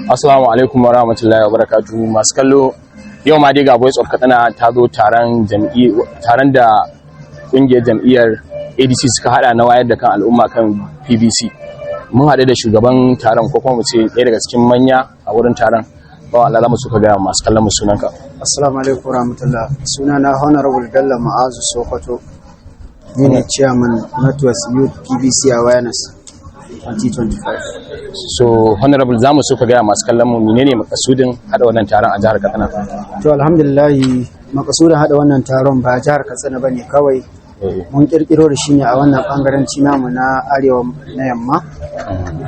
Assalamu alaikum wa rahmatullahi wa barakatuhu. Masu kallo, yau ma dai ga Voice of Katsina ta zo taron da kungiyar jam'iyyar ADC suka hada na wayar da kan al'umma kan PVC. Mun haɗu da shugaban taron ko kuma mu ce ɗaya daga cikin manya a wurin taron. Ba Allah mu suka ga masu kallon mu sunanka. Assalamu alaikum wa rahmatullah. Sunana Honorable Bello Ma'azu Sokoto. Ni ne Chairman Northwest Youth PVC Awareness 2025. So Honorable zamu so ka ga masu kallon mu menene makasudin hada wannan taron a jihar Katsina? To alhamdulillah makasudin hada wannan taron ba jihar Katsina bane kawai. Mun kirkiro da shi ne a wannan bangaranci namu na arewa na yamma.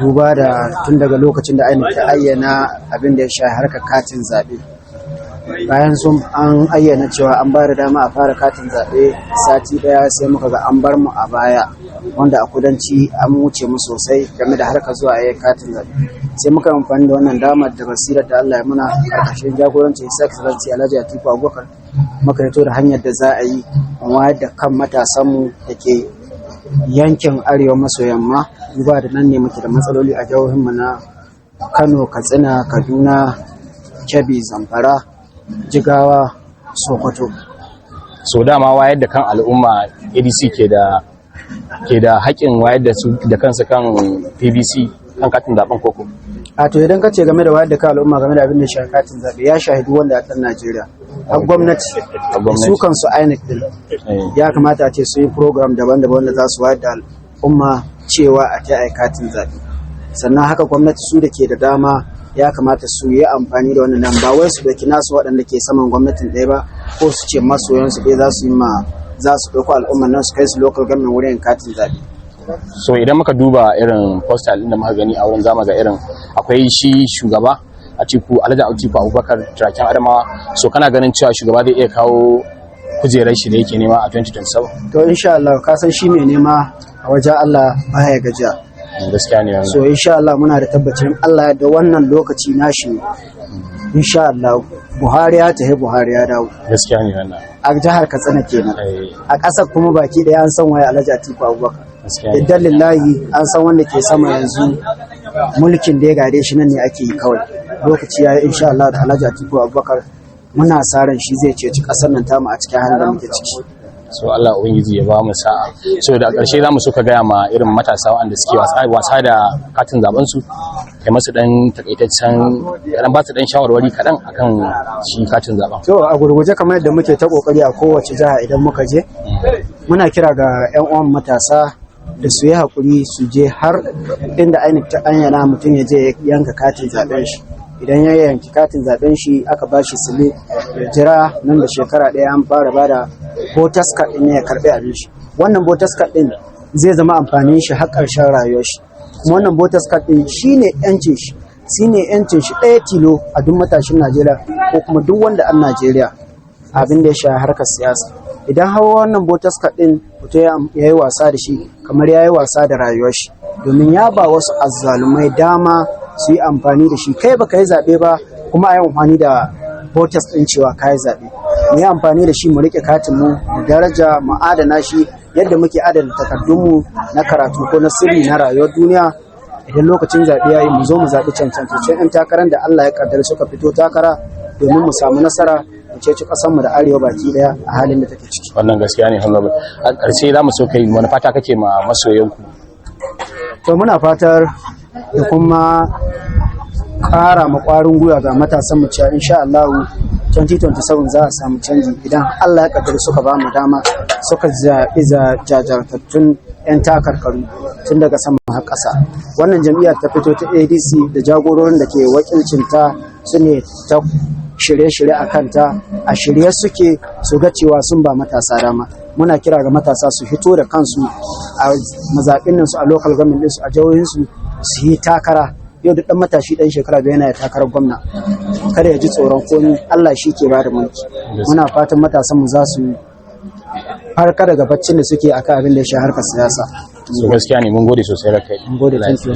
Duba da tun daga lokacin da ainihin ta ayyana abin da ya shafi harkar katin zaɓe. Bayan sun an ayyana cewa an ba da dama a fara katin zaɓe sati ɗaya sai muka ga an bar mu a baya, wanda a kudanci an wuce mu sosai game da harkar zuwa yayin katin zaɓe. Sai muka amfani da wannan damar da basirar da Allah ya muna karkashin jagorancin His Excellency Alhaji Atiku-ADC muka fito da hanyar da za a yi wayar da kan matasanmu da ke yankin arewa maso yamma. Duba da nan ne muke da matsaloli a jihohinmu na Kano, Katsina, Kaduna, Kebbi, Zamfara, Jigawa, Sokoto. So dama wayar da kan al'umma ADC ke da haƙƙin wayar da su da kansu kan PVC kan katin zaben koko. A to idan ka ce game da wayar da kan al'umma game da abin da shafi katin zaɓe ya shahidu wanda a ɗan Najeriya. A gwamnati su kansu INEC din ya kamata a ce su yi program daban-daban wanda za su wayar da al'umma cewa a ta katin zaɓe. Sannan haka gwamnati su da ke da dama ya kamata su yi amfani da wannan nan ba wai su dauki nasu waɗanda ke saman gwamnatin ɗaya ba ko su ce masoyansu ɗaya za su ɗauko al'umman nan su kai su local government wurin katin zaɓe. So idan muka duba irin postal ɗin da muka gani a wurin zama ga irin akwai shi shugaba Alhaji Atiku-Abubakar turaken Adamawa. So kana ganin cewa shugaba zai iya kawo kujerar shi da yake nema a 2027? To insha Allah ka san shi mai nema a wajen Allah baya gajiya. Gaskiya ne wannan. So insha Allah muna da tabbacin Allah da wannan lokaci nashi insha Allah Buhari ya tafi Buhari ya dawo. Gaskiya ne wannan. A jihar Katsina kenan. A ƙasar kuma baki ɗaya an san waye Alhaji Atiku-Abubakar. Idan lillahi an san wanda ke sama yanzu mulkin da ya gare shi nan ne ake yi kawai. Lokaci ya yi insha Allah da Alhaji Atiku-Abubakar muna sa ran shi zai ceci ƙasar nan tamu a cikin halin da muke ciki. So Allah ubangiji ya ba mu sa'a. So da ƙarshe zamu so ka gaya ma irin matasa wanda suke wasa da katin zaben su kai masu dan takaitaccen dan ba su dan shawarwari kadan akan shi katin zaben. To a gurguje kamar yadda muke ta kokari a kowace jiha idan muka je muna kira ga ƴan uwan matasa da su yi hakuri su je har inda ainihin ta ayyana mutum ya je yanka katin zaben shi. Idan ya yanki katin zaben shi aka ba shi sile ya jira nan da shekara ɗaya an fara bada voters card ɗin ya karɓi abin shi. Wannan voters card ɗin zai zama amfanin shi har ƙarshen rayuwar shi. Kuma wannan voters card ɗin shine yancin shi, shine yancin shi ɗaya tilo a duk matashin Najeriya ko kuma duk wanda an Najeriya abin da ya shafi harkar siyasa. Idan hawa wannan voters card ɗin mutum ya yi wasa da shi kamar ya yi wasa da rayuwar shi, domin ya ba wasu azzalumai dama su yi amfani da shi. Kai baka yi zaɓe ba kuma a yi amfani da voters ɗin cewa ka yi zaɓe. Mu yi amfani da shi mu riƙe katinmu mu daraja mu adana shi yadda muke adana takardunmu na karatu ko na sirri na rayuwar duniya. Idan lokacin zaɓe ya yi mu zo mu zaɓi cancantaccen 'yan takarar da Allah ya kaddara suka fito takara domin mu samu nasara mu ceci ƙasarmu da arewa baki ɗaya a halin da take ciki. Wannan gaskiya ne Honorable. A ƙarshe za mu so kai wani fata kake ma masoyanku? To muna fatar da kuma ƙara ma ƙwarin gwiwa ga matasan mu cewa insha Allah 2027 za a samu canji idan Allah ya kaddara suka ba mu dama suka zaɓi jajartattun 'yan takarkaru tun daga sama har ƙasa. Wannan jam'iyyar ta fito ta ADC da jagororin da ke wakilcinta su ne ta shirye-shirye a kanta, a shirye suke su ga cewa sun ba matasa dama. Muna kira ga matasa su fito da kansu a mazaɓin nan su a local government ɗinsu a jihohinsu su yi takara. Yau da ɗan matashi ɗan shekara bai yana takarar gwamna, kada ya ji tsoron komi, Allah shi ke bada mulki. Muna fatan matasan mu za su farka daga baccin da suke akan abin da ya sha harkar siyasa. So gaskiya ne mun gode sosai da kai. Mun gode, thank you.